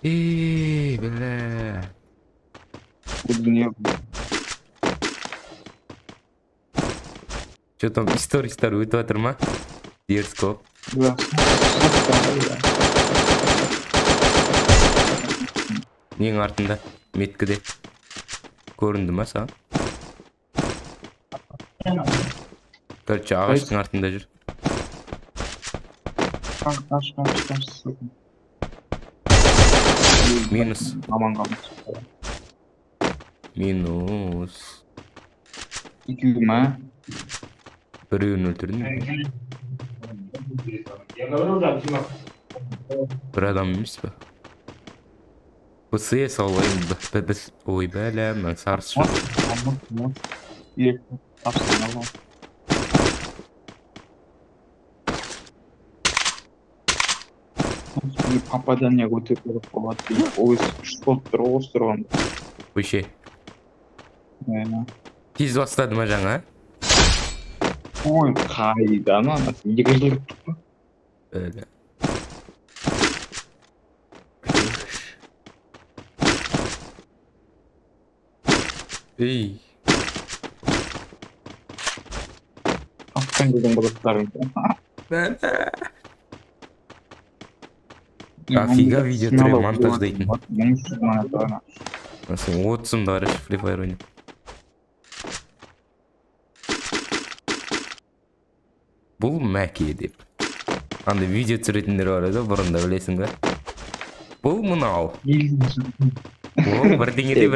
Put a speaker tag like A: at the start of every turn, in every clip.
A: Bele.
B: Bu dünya
A: Что там историялар өтіп жатыр ма? Дерскоп.
B: biraz
A: Нең артында? Меткіде. Көрінді ма саған? Короче, ағаштың артында жүр.
B: Kaç.
A: Минус.
B: Aman kalmış.
A: Минус.
B: 2 mü?
A: Біреуін өлтірдің бе? Бір адам емес па? ПСС алайын. Ой, бәлем, сарсы
B: Mos.
A: жоқ.
B: Mos. İyi. Tapsana bak. Bir попадание көтеріп болады дейді. Ой, шпот тұр тұрғанда.
A: Көше. Тез бастады ма жаңа?
B: Ой, қайдан анасы? 2 жыл күттік па?
A: Бәлем. Ей.
B: Тапқан жылдың балықтарын.
A: Бәлем. Афига видео түрі монтаждайтын.
B: 1300 manat ана.
A: Nasıl 30'unda ara Free Fire oynuyor. Бұл мәке деп. Андай видео түсіретіндер бар еді, бұрында білесің бе? Бұл мынау. Ол бірдеңе деп.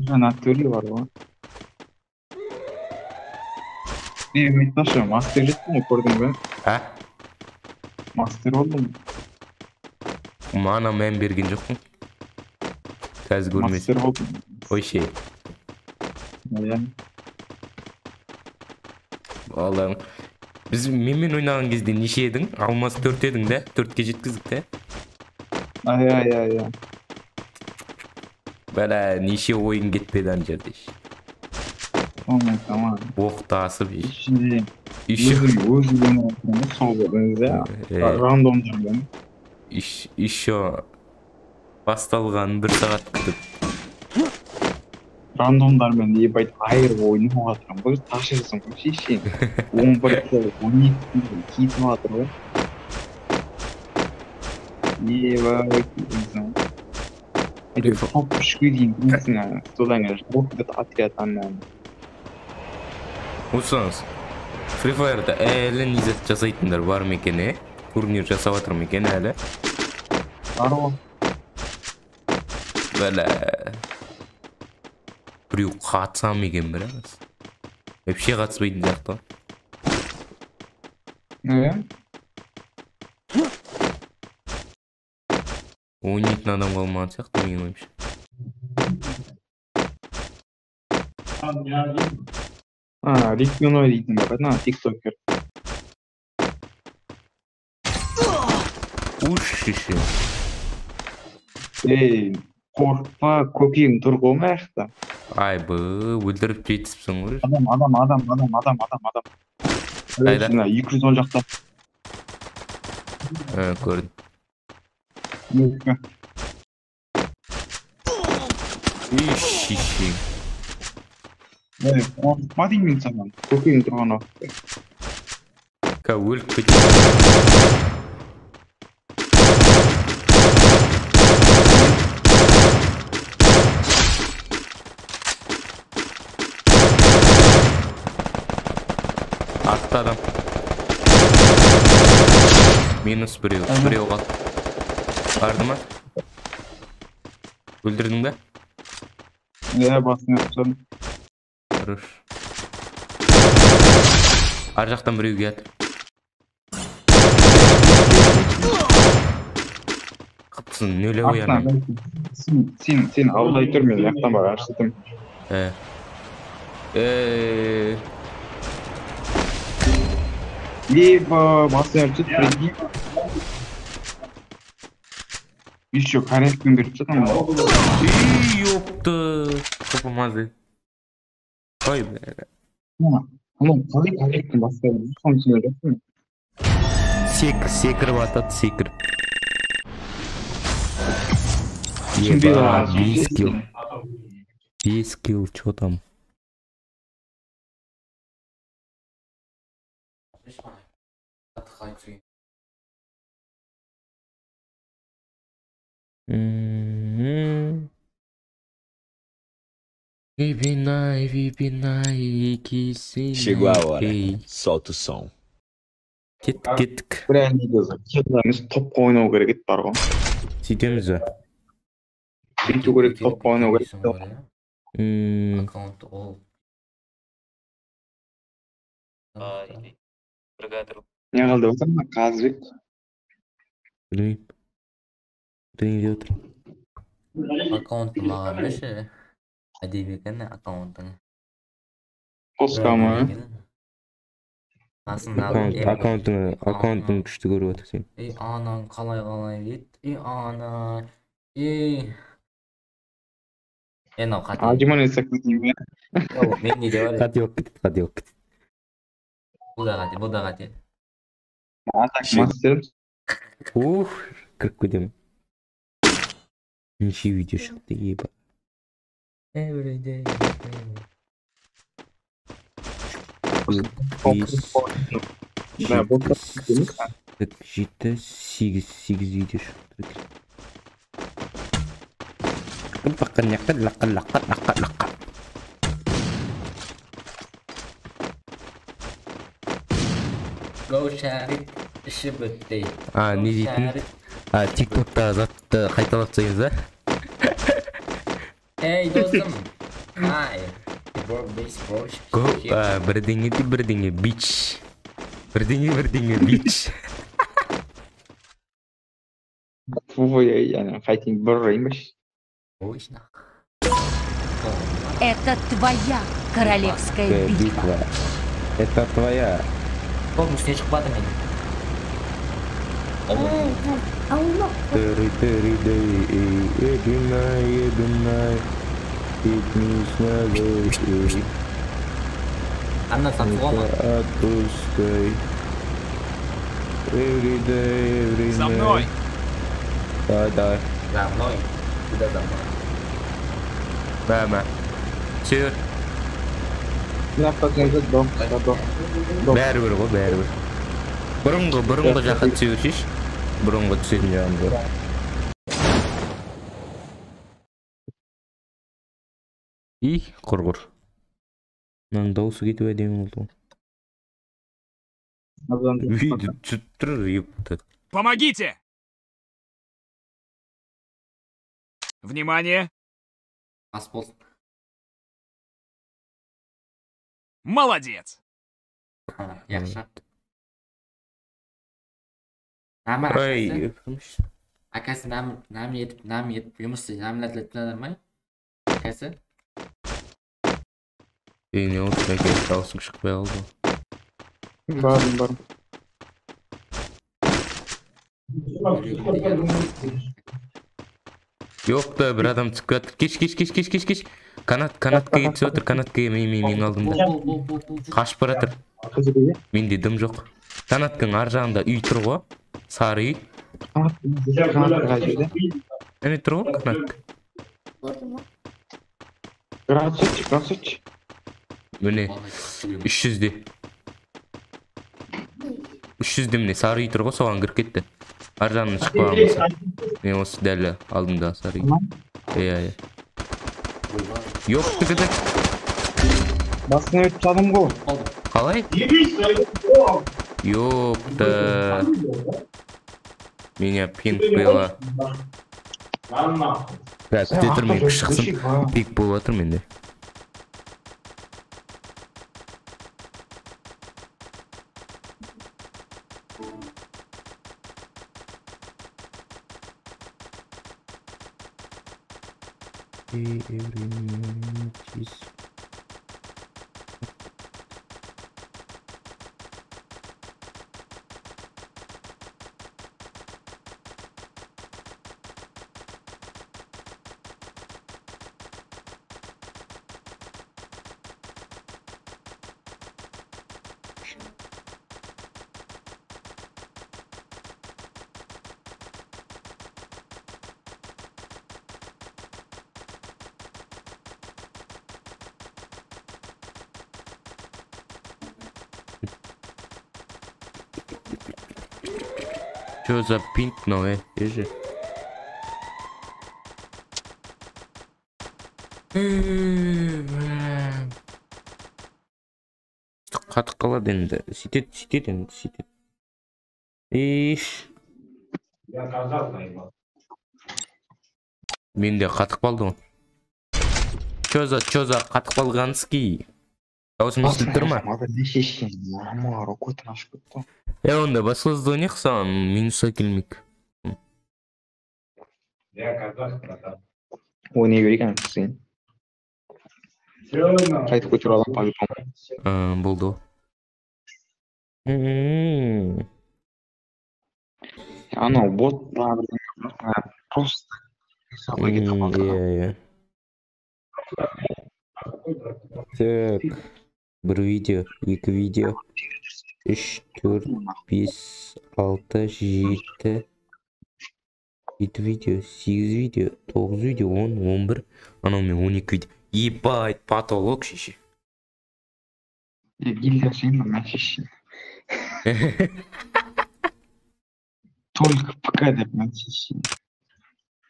B: Жаңа төлі бар ғой. Миташа, мастер жеттің ғой, көрдің бе?
A: Ә?
B: Мастер болдың.
A: Мана мән берген жоқпын. Қазір көрмесін.
B: Мастер болдың.
A: Ой ше. Балаң. Біз менмен ойнаған кезде неше едің? Алмаз 4 едің де? 4-ке жеткіздік де?
B: Ай.
A: Бәлә, неше ойын кетпеді ан жерде.
B: Tamam.
A: Оқтасып.
B: Şimdi өзі сол болдыңыз да? Рандом жүрген.
A: Еще басталған 1 сағат күтіп.
B: Рандомдармен ебайт айырып ойнап жатырмын ғой, ташырсың ғой шешең. 11 12 кетіп жатыр ғой. Ебай кетіпсің. Топ 3-ге дейін білесің, содан кейін жоқ отрядтан.
A: Осыңыз, Free Fire'да әлі низет жасайтындар бар ма екен, е? Турнир жасап жатыр ма екен әлі?
B: Бар ғой.
A: Бәлә. Біреу қатысам екен біраз. Вообще қатыспайтын сияқты. Ойнайтын адам қалмаған сияқты менің ойымша.
B: Риквиной дейтін бар, ана тиктокер.
A: Шеше.
B: Ей, қорқпа, көкең тұр ғой ма жақта?
A: Ай бы, өлдіріп жетісіпсің ғой.
B: Адам.
A: Қайда?
B: 210 жақта.
A: Көрдім. Шеше.
B: Қорқпа деймін саған, көкең тұрған уақытта.
A: Өліп кетті. Артта адам. Минус біреу қалды. Барды ма? Өлдірдің бе?
B: Басын өтсін.
A: Хорош. Ар жақтан біреу келді. Қыпсың, нөлі ойанам.
B: Сен ауылдай тұр, мен яқтан бар, аршытым. Либо басын өтсін, прикинь. Еще корректін беріп жатам.
A: Ёпты. Попамазы. Ой, бля.
B: Қалай корректін басын өтсін, соны түсіне жатсың.
A: секіріп атады, секіріп.
B: Ебать,
A: 5 килл. 5 килл, чё там? Вибинай, кисинай.
C: Chegou a hora. Solta o som.
A: Кеттік.
B: Бля, негізі келеміз топқа ойнау керек еді бар ғой.
A: Сөйтеміз бе?
B: Бүйту керек, топқа ойнау керек.
A: Аккаунт ол.
B: Не қалды отыр ма? Қазыбек.
A: Білмеймін. Бірдеңе деп отыр.
D: Аккаунты маған берші. Әдеби екен аккаунтың.
B: Қосқа ма?
A: Аккаунтың күшті көріп отыр сен.
D: Ей анаң қалай ет. Ей ана. Мынау қате.
B: Адиман етсек кетейін бе?
D: Мен не деп
A: Қате болып кетеді.
D: Бұл да қате.
B: Атак мастер.
A: Кіріп кетемін. Неше видео шықты, еба.
D: Every day.
B: Бля, бұл кетеміз.
A: 8 видео шықты. Лаққа.
D: Go share it. Іші бітті.
A: Не дейтін? Тиктокта затты қайталап sayыңыз да?
D: Ей, достым. Ай.
A: Бірдеңе, бич. Бірдеңе, бич.
B: Ой, яғни қайтейін бір райын баш.
E: Это твоя королевская битва.
A: Это твоя.
D: Бұл үстіне шықпады мен. Анна сатуға ма?
A: Отпускай.
F: За мной!
A: Давай.
D: За мной. Куда за мной?
A: Бәмә. Сүйір. Бәрібір ғой, бәрібір. Бұрынғы жаққа түсеуір шеш. Бұрынғы түсетін жағын бұр. Құрғыр. Мынаның дауысы кетіп әдемі болды. Видео түсіп тұр, епті.
F: Помогите! Внимание!
D: Ас болсын.
F: Молодец!
D: Яқшы. Әкесі нәм етіп, жұмысты нәмләтілетті адамай? Әкесі?
A: Не oldu, әке дауысың шықпай алды.
B: Барым.
A: Yok da bir adam çıkıyor. Geç. Kanatқа кетіп отыр, канатқа мен алдымда. Қашып баратыр. Менде дым жоқ. Канаттың ар жағында үй тұр ғой. Сары үй. Әне тұр ғой канат.
B: Градусыч.
A: Міне 300-де. 300-де міне сары үй тұр ғой, соған кіріп кетті. Ар жағынан шықпағанбыз. Мен осы дәл алдымда сары үй. Иә. Yok tıkıdık.
B: Басына өтіп чадым ғой.
A: Қалай? Yok da. Меня пинг было. Күте тұрмын, шықсын. Пик болып атыр менде. Every minute is Чё за пинг мынау, ежи? Қатып қалады енді. Сөйтеді енді, сөйтеді. Менде қатып қалды ғой. Чё за қатып қалғанский? Даусым естіліп тұр ма?
B: Не шешкен? Мама, рукой-то ашып кетті.
A: Онда басқа қызды ойнайық, саған минусқа келмейік.
B: Ойнай берейік ана сен. Қайтып көтеріп алам по-любому.
A: Болды ғой.
B: Анау бот просто собаға кетіп қалды.
A: Иә. Так, бір видео, екі видео, 3, 4, 5, 6, 7 видео, 8 видео, 9 видео, 10, 11, анау мен 12 видео. Ебать, потолок шеше.
B: Гильдия сен мен шешкен. Только ПК деп мен шешкен.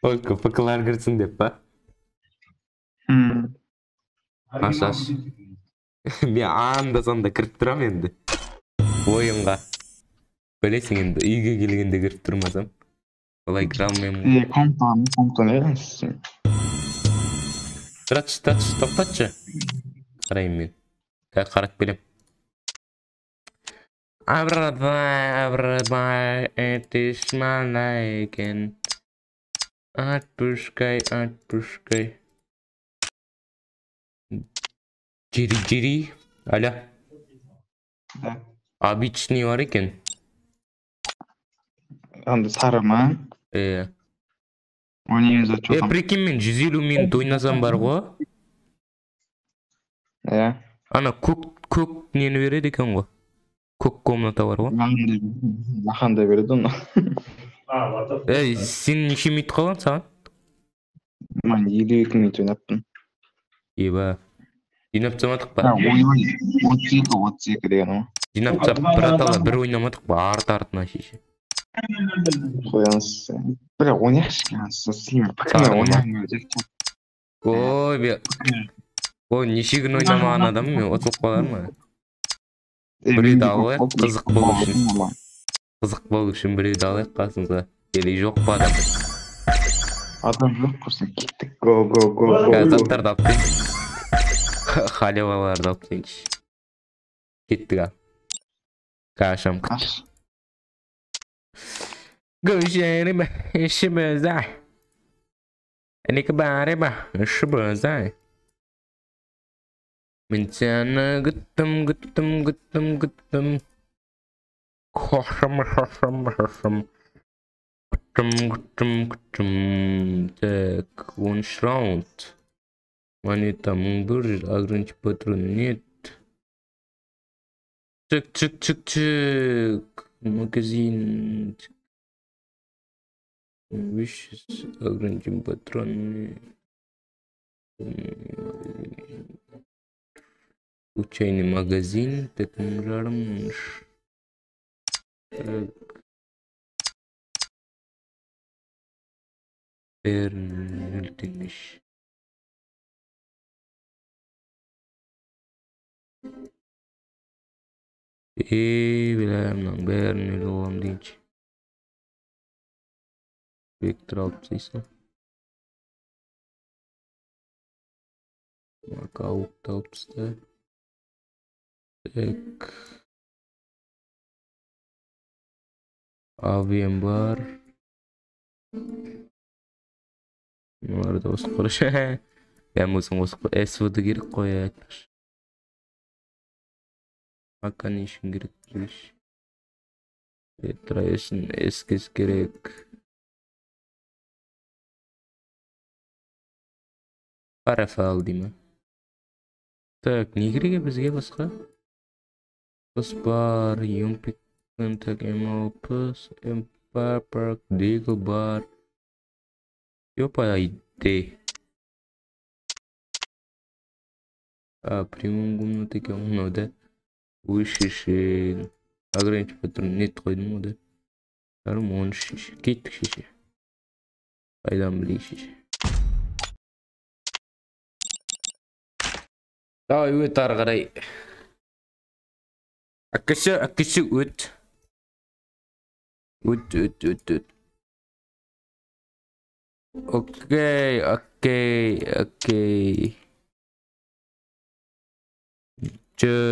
A: Только ПК-лар кірсін деп па? Аш. Мен анда-санда кіріп тұрам енді. Ойынға. Білесің енді, үйге келгенде кіріп тұрмасам. Олай кіре алмаймын.
B: Комптан едің.
A: Тұратшы, тоқтатшы. Қарайым мен. Қарап келем. Абрадай, это шмалайкен. Отпускай. Жири. Алло.
B: Да.
A: Обычный бар екен.
B: Анда сары ма? Ойнайын зачетом.
A: Прикинь, мен 150 минут ойнасам бар ғой. Ана көк нені береді екен ғой. Көк комната бар ғой.
B: Маған да береді оны.
A: Сен неше минут қалған саған?
B: Мен 52 минут ойнаппын.
A: Еба. Жинап самадық па?
B: 32 деген о.
A: Жинап сап, братала, бір ойнамадық па? Арты-артына шеше.
B: Қояныз. Бірақ ойнайықшы сілеймін. Пәкіме ойнайын өдек.
A: Ой, неше күн ойнамаған адам мен отылып қалар ма? Біреуді алайық, қызық болу үшін біреуді алайық қасымызға. Или жоқ па адам?
B: Адам жоқ құрсын, кеттік. Го.
A: Заттарды алып тейінші. Халеваларды алып тейінші. Кеттік ал. Қашам күт. Көшерім, іші бөзай. Әнекі барым, іші бөзай. Мен сені күттім. Қошым. Күттім. Так, 10 раунд. Монета 1100, ограничить патрон нет. Чик. Магазин. Вещи, ограничим патроны. Случайный магазин, таким жаром. Так. Нөлтемеш. Біләмнің бәрін өлі олам дейінші. Вектор алып сейсің. Нокаут алып стай. Так. Авием бар. Нұларды осы құрышы. Кәмізің осы құрышы. СВД керек қой айтпаш. Ака не үшін керек жүріш. Трайсын эскіз керек. Парафал деймі. Так, не керек бізге басқа? Пыс бар, Юмпик, Контак, МЛПС, Empire Park, Дигл бар. Ёпа, айде. Премиум комната екен, мынау да. Вышешен. Ограничить патрон нет қойдым ғой да. Yarım 13 şişe. Gittik şişe. Qaydan bileyim şişe. Daha öt argaray. Akışı öt. Öt. Okey. Cık.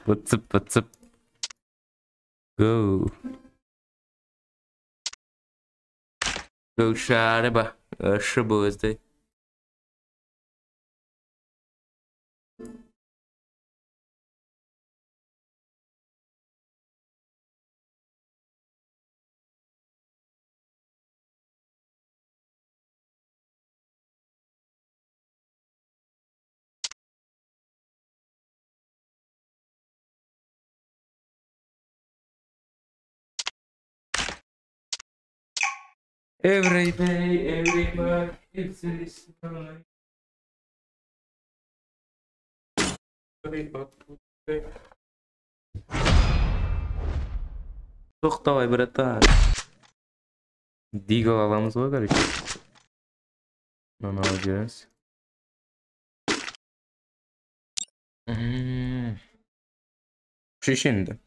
A: WhatsApp. Go. Go şaraba. Aşı bozdu. Every day, every month, it's this night. To'xtavay bratan. Digo alamız var garip. Bunu alacağız. Şu şimdi.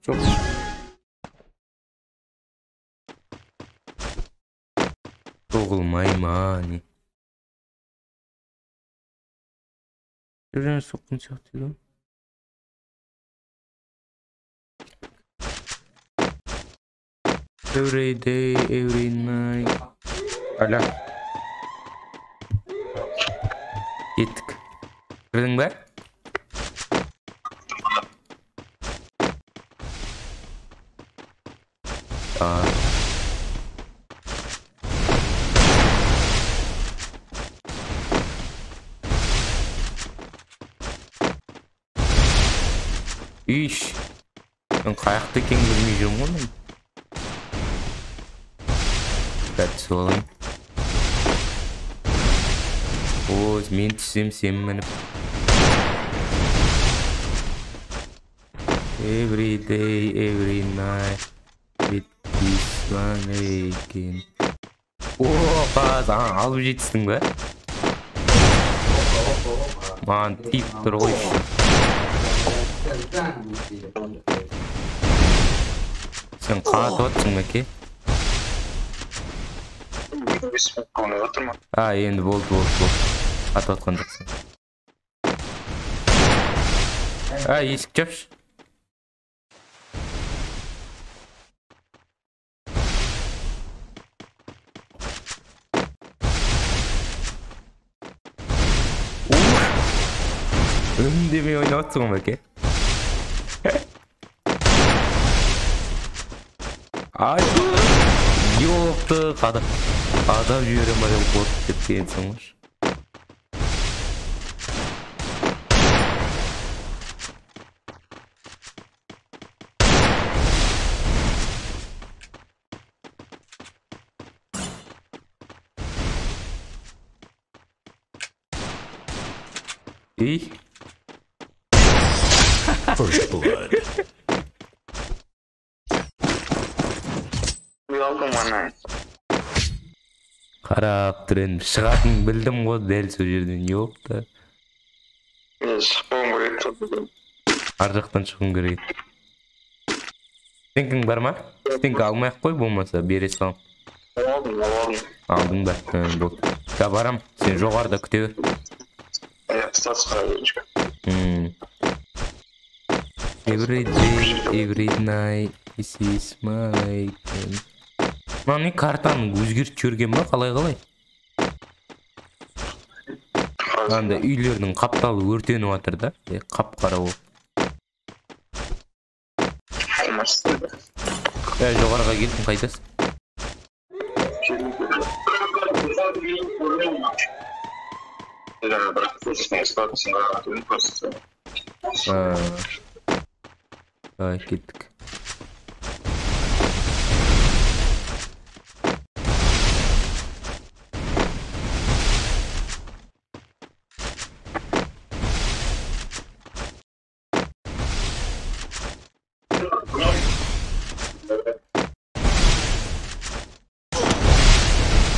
A: Çok Doğulmayım hani. Görünen sokun çaktıydı. Every day, every night. Hala. Gittik. Gördün be? İş. Ben kayakta kim bilmeyeceğim oğlum. That's all. Oh, men tüsem benim. Every day, every night. With this one again. Oh, kaz, alıp жетістің be. Man, tip dur oy. Sen qaat otsың mı ki? Endi болды. Qaat otқан жоқсың. Есік жапшы. Ündemey oynatsың mı ki? Ay, yoktu adam yürüyorum böyle korkup ketkensin var. İyi.
C: First blood.
A: Qarab turin, шығатын bildim ғой дәл сол жерден. Yok da.
B: Шығуым керек.
A: Ар жақтан шығуым керек. Стенкің бар ма? Стенк алмай-ақ қой болмаса, бере салам. Алдың ба? Болды. Ja, барам. Сен жоғарыда күте бер. Every day, every night, this is my weekend. Мына картаны өзгертіп жіберген ба, қалай? Анда үйлердің қапталы өртеніп жатыр да, қап-қара болып. Жоғарыға келдің, қайтасың? Давай, кеттік.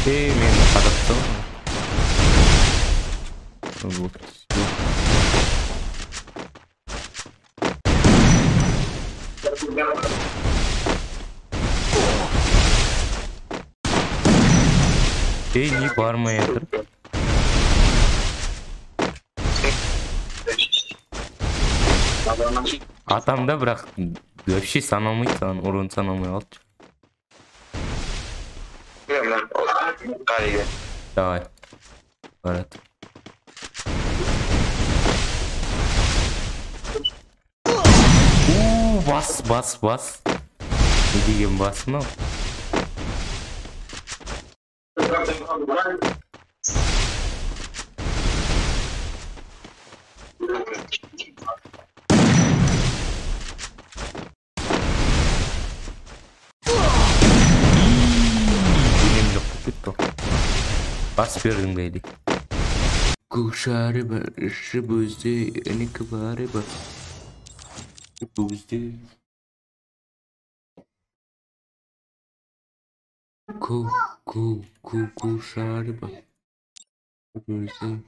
A: Meni qadapты. Не бармайатыр. Атамда бірақ вообще санамайды, саған урон санамай қалды. Давай. Барат. Бас. Не деген бас мынау? Бас бердің бейді. Кушары бар, іші бөзде, әнекі бары бар. Бөзде. Кушары бар. Бөзде.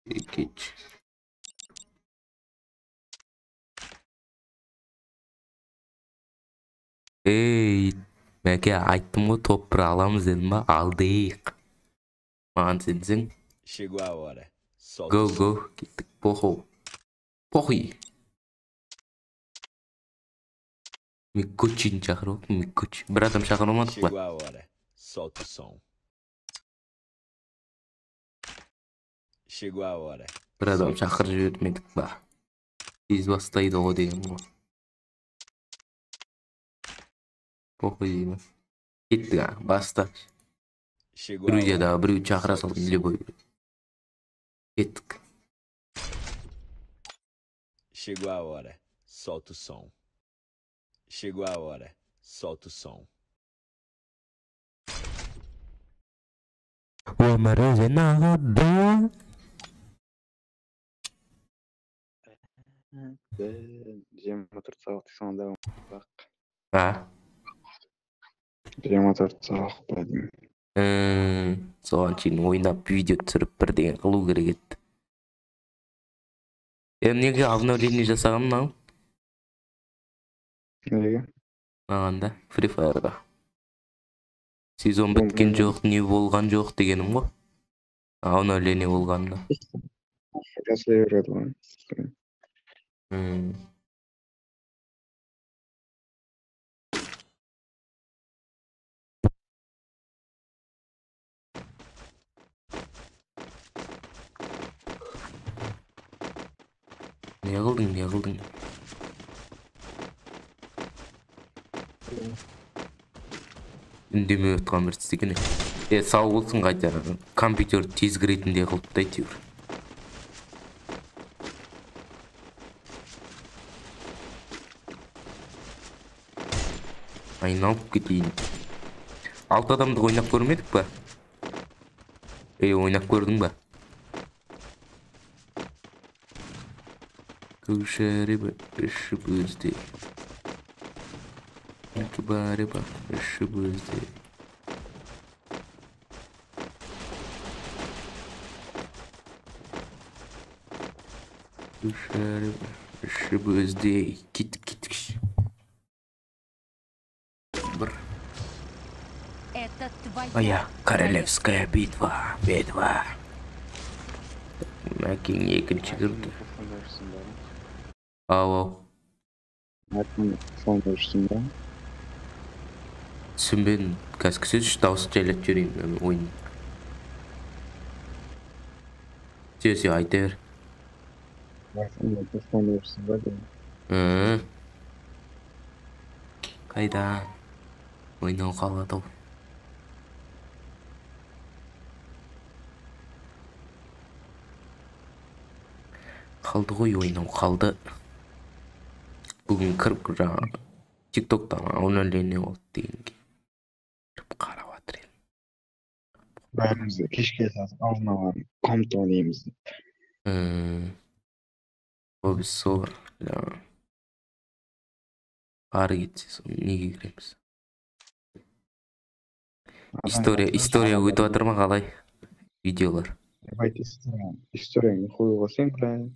A: Екеч. Мәке айттым ғой, топ аламыз дедім ба? Алдық. Маған сенсің?
C: Chegou a hora.
A: Go. Кеттік. Похуй. Миккучин шақырып, Миккуч. Бір адам шақырмадық ба?
C: Chegou a hora. Solta o som. Chegou a hora.
A: Бір адам шақырып жібермедік ба? Тез бастайды ғой деген ғой. Похуй деймін. Кеттік, баста.
C: Chegou a
A: Біреуде
C: hora.
A: да біреу шақыра салдым, любой. Кеттік.
C: Chegou a hora. Solta o som. Chegou a hora. Solta o som.
A: ومرز نغضب
B: Жиырма төрт сағат сонда бақ.
A: Жиырма
B: 24 сағат па деймін.
A: соған шейін ойнап видео түсіріп бірдеңе қылу керек еді. Неге обновление жасаған мынау?
B: Неге?
A: Мағанда Free Fire'ға. Сезон біткен жоқ, не болған жоқ дегенім ғой. Обновление болғанда.
B: Жасай береді ғой.
A: Не қылдың? Үндемей отқан бір істегені. Сау болсын қайта. Компьютер тез кіретіндей қылып та әйтеуір. Айналып кетейін. 6 адамды ойнап көрмедік па? Ойнап көрдің ба? Кушары бар, іші бөзде. Некі бары бар, іші бөзде. Кушары бар, іші бөзде. Кеттік. Бір.
E: Это твоя
A: Моя королевская битва. Мәкең екінші кірді. Ау.
B: Сонда ба?
A: Түсінбедім. Қазір сөз дауыс жайлап жүрейін ойын. Сөз айта бер.
B: Сонда ба?
A: Қайда? Ойнау қалады. Қалды ғой, ойнау қалды. Бүгін кіріп жаңа TikTok'тан обновление болды дегенге. Кіріп қарап жатыр едім.
B: Бәріміз кешке алдын ала комната ойнаймыз.
A: Ол біз сол жаңа ары кетсе соны неге кіреміз? История өтіп жатыр ма қалай? Видеолар.
B: Давайте историяны қойып алсаң, правильно.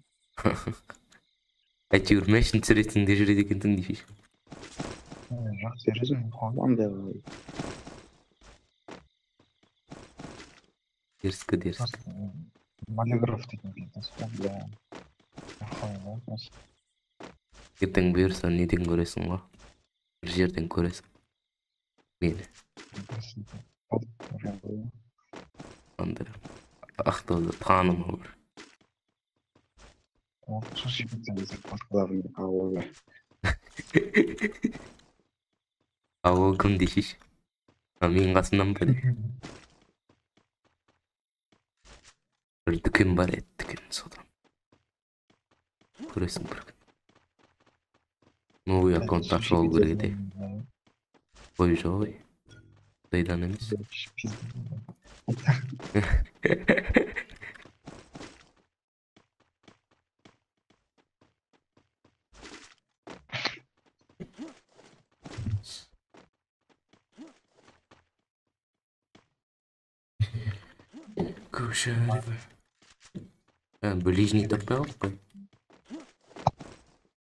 A: Әйтеуір мәшін түсіретінде жүреді екенсің дейсіз.
B: Жақсы режим қойғандай ғой.
A: Дерскі.
B: Малиграф деген кетесі ғой, бля.
A: Ертең бұйырса неден көресің ғой? Бір жерден көресің. Мені. Анда Ақтауда танымы бар.
B: Сол шебетсеңіздер басқаларын ауылы.
A: Ол кім дейсіз? Мен қасымнан ба де? Бір дүкен бар еді, дүкен содан. Көресің бір күн. Новый аккаунт ашып алу керек еді. Ой, жоқ. Дайдан емес. Кушарик. Ближний топал какой?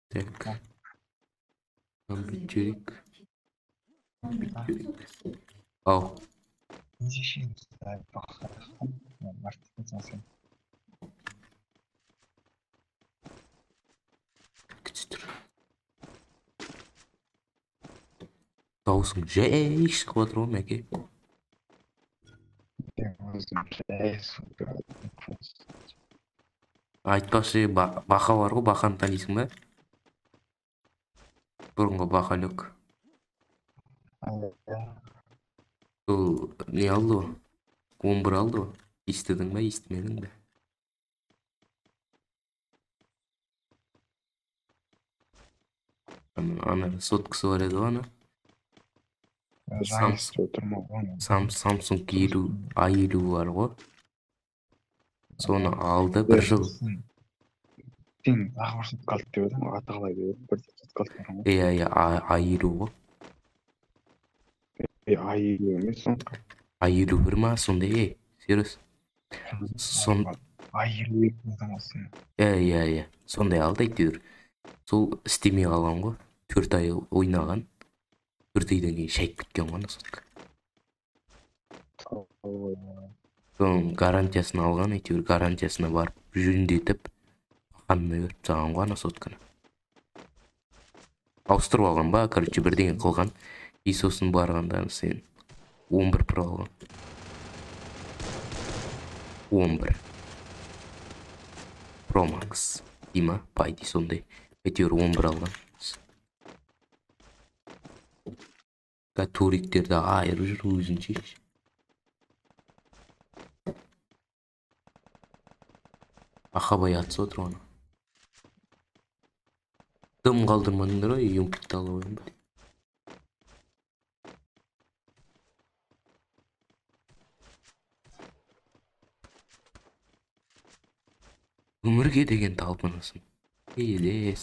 A: Так. Амбитюрик. Ау. Таусың жай шығып жатыр ғой мәке. Айтпақшы бақа бар ғой, бақаны танисың ба? Бұрынғы бақалек. Ол не алды ғой? 11 алды ғой. Естідің ба, естімедің бе? Ана соткасы бар еді ғой ана. Samsung A50 var ғой. Соны алды бір жыл.
B: Сен ағыр сот қалды деп едің, аты қалай деп едің, бір сот қалды деп едің.
A: Иә, A50 ғой.
B: A50 емес соң.
A: A51 ма сондай, серіс.
B: A52 едің олсын.
A: Иә, сондай алды әйтеуір. Сол істемей қалған ғой. 4 ай ойнаған. 4 айдан кейін шайып кеткен ғой сотқа. Соның гарантиясын алған, әйтеуір гарантиясына барып жөндетіп, қанына өріп тастаған ғой сотканы. Ауыстырып алған ба, короче, бірдеңе қылған. И сосын барғанда сен 11 Pro алған. 11 Pro Max дейма, пайди сондай. Әйтеуір 11 алған. Туриктерді айырып жүр өзінше. Ақабай атсы отыр оны. Дым қалдырмадыңдар ғой, емпікті алып ойын ба. Өмірге деген талпынысың. Елес.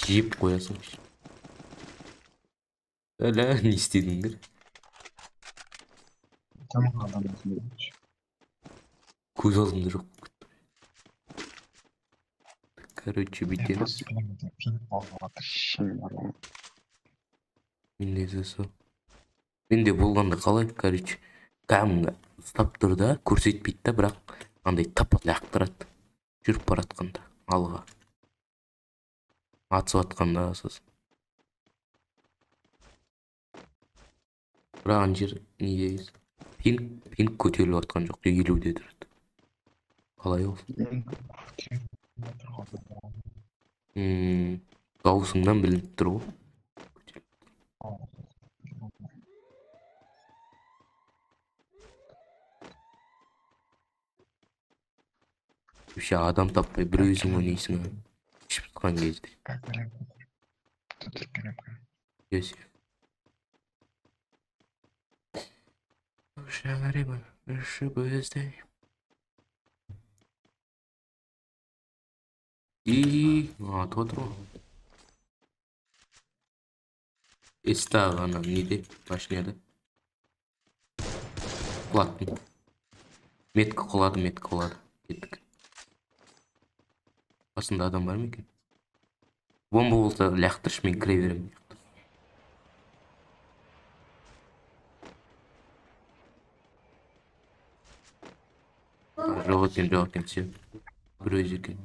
A: Жеп қоясың. Әлі не істедіңдер? Көз алдымда жоқ. Короче, бүйтеміз. Менде зөсі. Менде болғанда қалай, короче, кәмінгі ұстап тұр да, көрсетпейді да, бірақ андай тапат лақтырады. Жүріп баратқанда, алға. Атсып атқанда асыз. Бірақ ан жер недегіз. Пинг көтеріліп атқан жоқ, 50-де тұрады. Қалай ол? Даусыңнан білініп тұр ғой. Вообще адам таппай бір өзің ойнайсың. Ішіп тұтқан кезде. Yes. Шарибы, ошибызды. И... тот. Эстағы ана неде, машинада. Құлаттым. Меткі құлады. Кеттік. Басында адам бар ма екен? Бомба болса лақтыршы, мен кіре беремін. Жоқ екен, все. Бір өзі екен.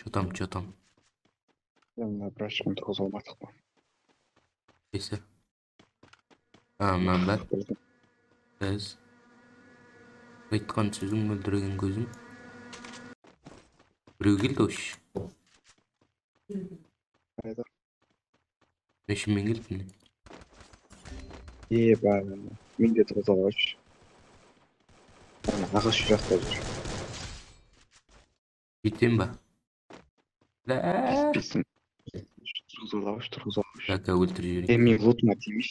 A: Чё там?
B: Я мына прачканы тұрғыза алмадық па.
A: Несі? Мынан ба? Біз. Айтқан сөзің мөлдіреген көзім. Біреу келді ош.
B: Қайда?
A: Мешінмен келді міне.
B: Бар, мен де тұрғыза алайыншы. Ағаш жақта жүр.
A: Жетем ба?
B: Жетпейсің. Тұрғыза алайыншы.
A: Кака өлтіріп жіберейін.
B: Мен лутыма тимеш.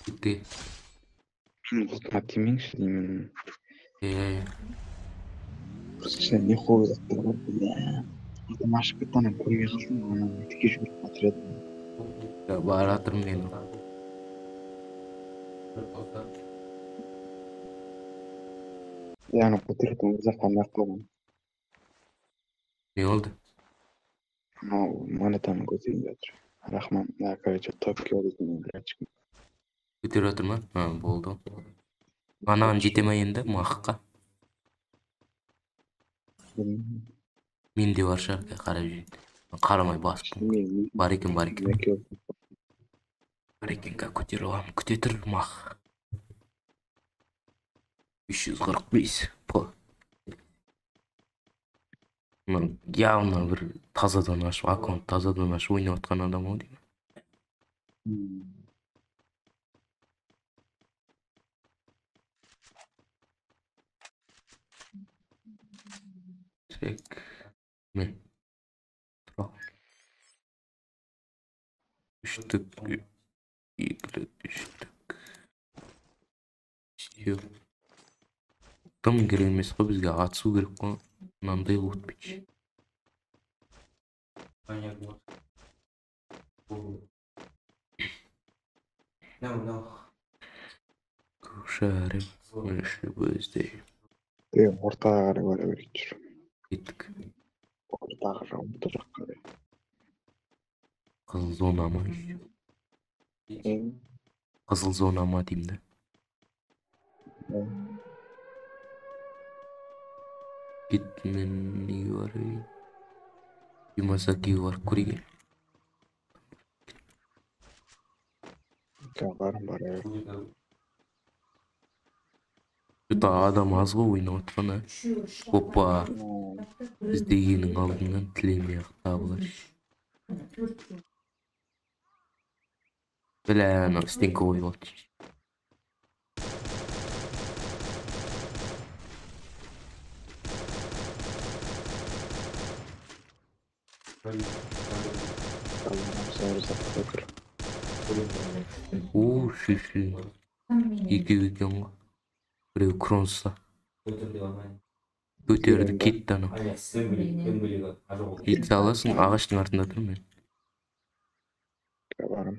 A: Кетті.
B: Мен лутыма тимеңші деймін. Сен не қойдық тұрған? Адам ашып кетті, анан көрмей қалдым, анан тіке жүгіріп батыр едім.
A: Баратырмын мен.
B: Яғни көтеретін ұзақтан қылған.
A: Не oldu?
B: Мынау монетаның көтеріп жатыр. Рахман, короче, топке олдың братчикім.
A: Көтеріп жатыр ма? Болды. Анаған жете ма енді маққа? Менде бар шығар, қарап жүрейін. Қарамай басып. Бар екен. Бар екен, көтеріп аламын. Күте тұр мақ. 345. По. Явно бір тазадан ашып, аккаунт тазадан ашып ойнап отқан адам ау деймін. Çek. Mi? Tamam. Düştük. İyiyle düştük. Yok. Tam girilmesi o bizge atsu girip koy. Nanda yolu bitmiş. Kuşarım. Işığı bözdeyim.
B: Ортаға қарай бара берейік жүр.
A: Gittik.
B: Ортаға жауымды жаққа қарай.
A: Kızıl zona mı? Kızıl zona mı diyeyim de. Gitmeni var. Yumasaki var. Kuri gel.
B: Барым бара бер.
A: Juta adam az ғой ойнап отқаны. Опа. Іздегенің алдыңнан тілемей ақ табылар. Бля, анау стенка ойып алды. Шиші. Екеу екен ғой. Біреу кронса. Көтерді кетті анау. Жетсе аласың, ағаштың артында тұрмын мен.
B: Барым.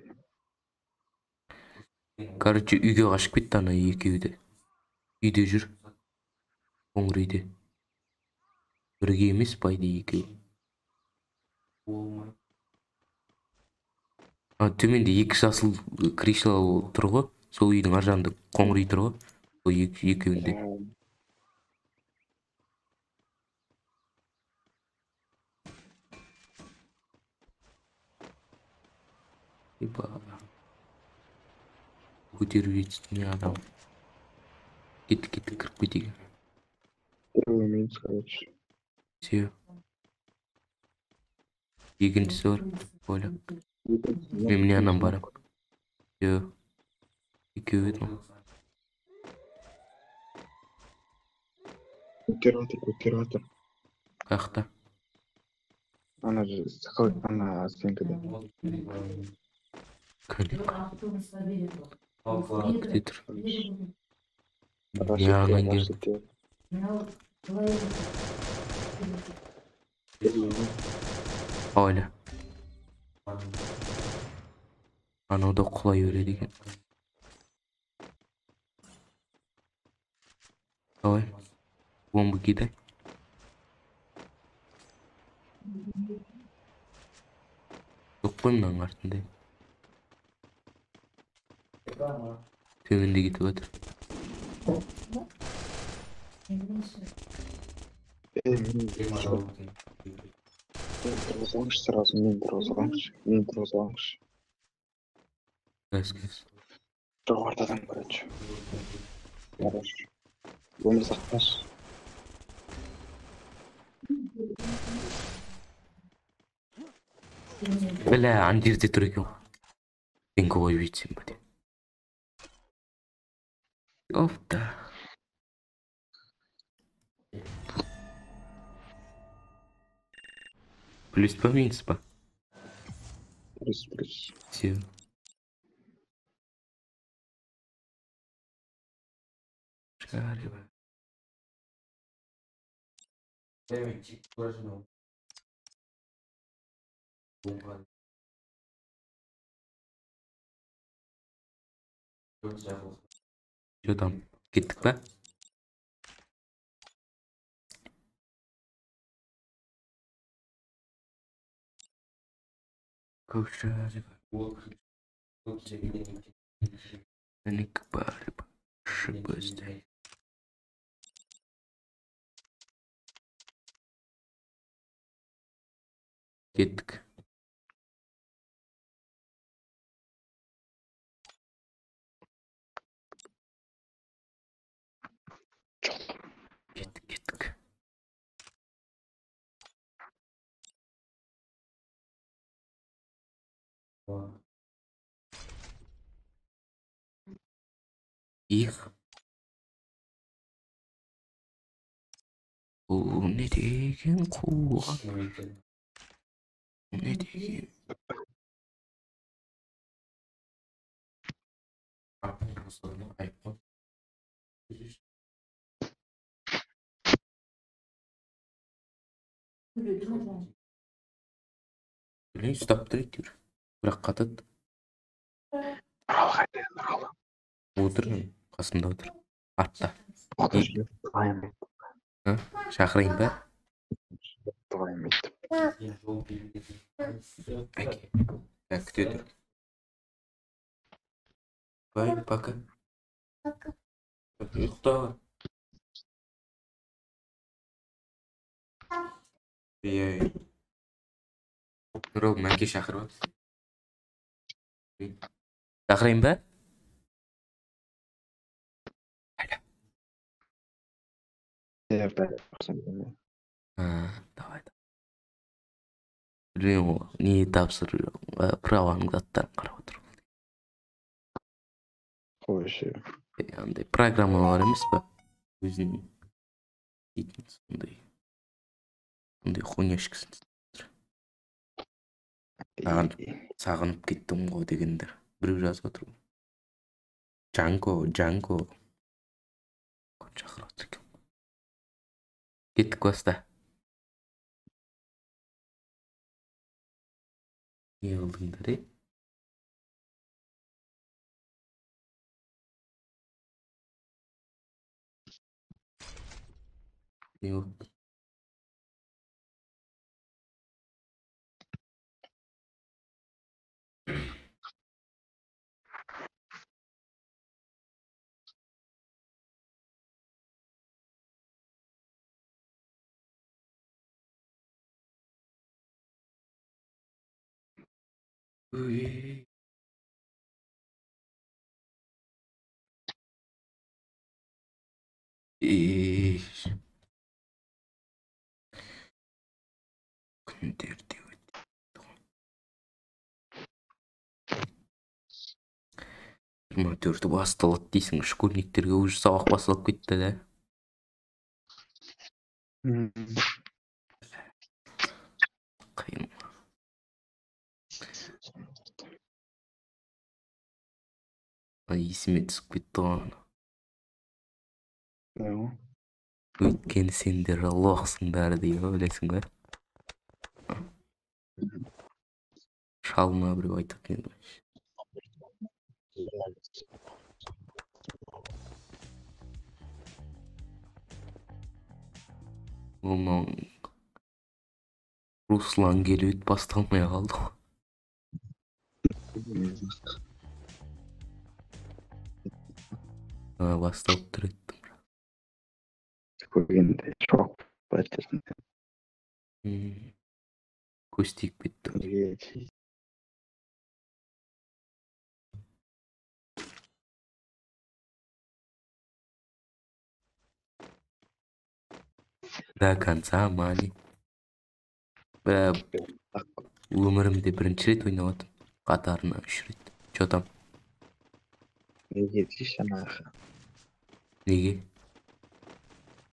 A: Короче, үйге қашып кетті ана екеуі де. Үйде жүр. Қоңыр үйде. Бірге емес байды екеуі. Төменде екі жасыл кришла тұр ғой. Сол үйдің ар жағында қоңыр үй тұр ғой. Сол екеуінде. Көтеріп жетсін не адам. Кетті кіріп кетейін.
B: Мінс, короче.
A: Все. Екіншісі бар. Поляк. Мен міне анам барам. Все. Екеу еді ма?
B: Көтеріп атыр.
A: Қақта.
B: Ана сенкіде.
A: Көлік. Где тұр?
B: Рашидке
A: Яғынан келді.
B: Рашидке.
A: Ойла. Анау да құлай өреді екен. Давай. Бомба кидай. Жоқ қой мынаның артында. Төменде кетіп жатыр.
B: Тұрғызаңызшы сразу, мен тұрғызаңызшы.
A: Газ.
B: Жоғарыдан көреді. Хорошо. Өмір сақташ.
A: Бля, ана жерде тұр екен. Сенкі қойып жетсем ба деп. Опта. Плюс па, минус па?
B: Плюс.
A: Все. Шарево. Что там? Кеттік па? Шарево. Ник барып. Шыбыздай. Кеттік. Кеттік. Их. О, не деген қуған. Не деген. Блин, ұстап тұр әйтеуір. Бірақ қатады. Отыр, қасымда отыр. Артта. Шақырайын ба? Әке. Күте тұр. Бай, пока. Ұйықта. Нұрал, мәңке шақырып атыр. Шақырайын ба? Давай. Білмеймін ғой, не тапсыр, праваңыз аттарын қарап отыр.
B: Қойшы.
A: Андай программалар емес па? Өзінің дейтін сондай хуйняшкасын. Сағынып кеттім ғой дегендер. Біреу жазып отыр. Джанго. Шақырып отыр екен. Кеттік класста. Не қылдыңдар, е? Не болды? Ой. Күндерде өтті. 24-і басталады дейсің, школьниктерге уже сабақ басталып кетті да. Қиын. Есіме түсіп кетті ғой.
B: Ne o?
A: Өйткені сендер лохсыңдар дейді ғой, білесің бе? Шалма біреу айтатын еді. Онан Руслан келіп басталмай қалды ғой. Басталып тұр еттім.
B: Көргенде шок бәлтерсің.
A: Көз тиіп кетті. До конца мани. Өмірімде бірінші рет ойнап атым. Қатарына 3 рет. Чё там?
B: Неге дейсің аха?
A: Неге?